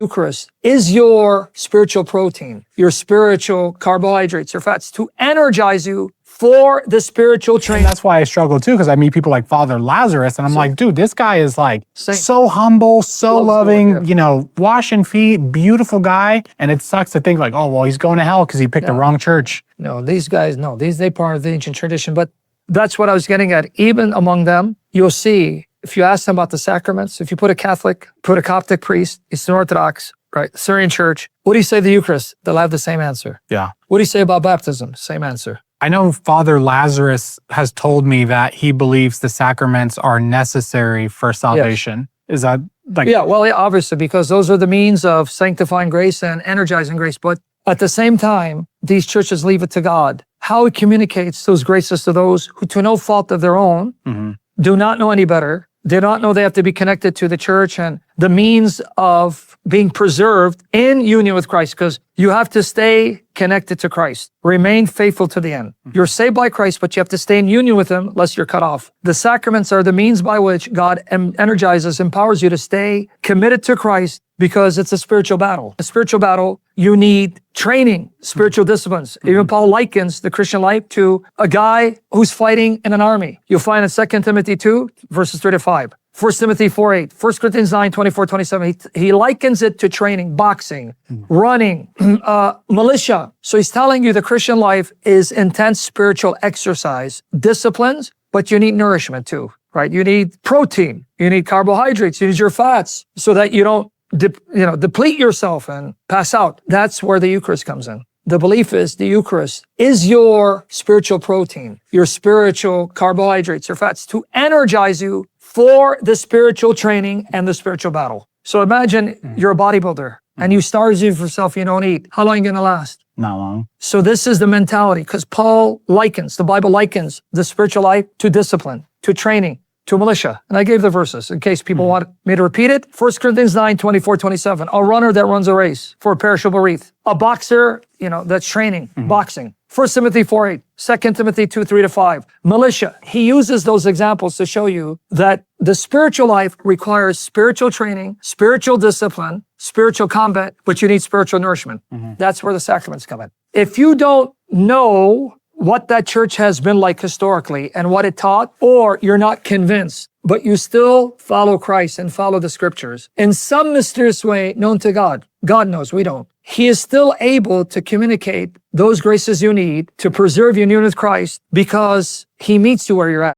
Eucharist is your spiritual protein, your spiritual carbohydrates or fats to energize you for the spiritual training. And that's why I struggle too, because I meet people like Father Lazarus, and I'm like, dude, this guy is like Saint. so humble, so Loves the loving, Lord, yeah. you know, washing feet, beautiful guy. And it sucks to think like, oh, well, he's going to hell because he picked the wrong church. No, these guys, no, they part of the ancient tradition. But that's what I was getting at. Even among them, you'll see, if you ask them about the sacraments, if you put a Catholic, put a Coptic priest, Eastern Orthodox, right, Syrian Church, what do you say of the Eucharist? They'll have the same answer. Yeah. What do you say about baptism? Same answer. I know Father Lazarus has told me that he believes the sacraments are necessary for salvation. Is that like... Yeah, well, yeah, obviously, because those are the means of sanctifying grace and energizing grace. But at the same time, these churches leave it to God. How it communicates those graces to those who, to no fault of their own, do not know any better, do not know they have to be connected to the church and the means of being preserved in union with Christ, because you have to stay connected to Christ. Remain faithful to the end. You're saved by Christ, but you have to stay in union with him lest you're cut off. The sacraments are the means by which God energizes, empowers you to stay committed to Christ, because it's a spiritual battle. A spiritual battle, you need training, spiritual disciplines. Even Paul likens the Christian life to a guy who's fighting in an army. You'll find in 2 Timothy 2, verses 3 to 5. 1 Timothy 4:8, 1 Corinthians 9, 24, 27. He likens it to training, boxing, running, militia. So he's telling you the Christian life is intense spiritual exercise, disciplines, but you need nourishment too, right? You need protein, you need carbohydrates, you need your fats so that you don't deplete yourself and pass out. That's where the Eucharist comes in. The belief is the Eucharist is your spiritual protein, your spiritual carbohydrates or fats to energize you for the spiritual training and the spiritual battle. So imagine you're a bodybuilder and you starve yourself, you don't eat. How long are you going to last? Not long. So this is the mentality, because Paul likens, the Bible likens the spiritual life to discipline, to training, to militia. And I gave the verses in case people want me to repeat it. 1 Corinthians 9, 24, 27. A runner that runs a race for a perishable wreath. A boxer, that's training, boxing. 1 Timothy 4:8, 2 Timothy 2, 3 to 5. Militia. He uses those examples to show you that the spiritual life requires spiritual training, spiritual discipline, spiritual combat, but you need spiritual nourishment. That's where the sacraments come in. If you don't know what that church has been like historically and what it taught, or you're not convinced, but you still follow Christ and follow the scriptures in some mysterious way known to God. God knows, we don't. He is still able to communicate those graces you need to preserve your union with Christ, because he meets you where you're at.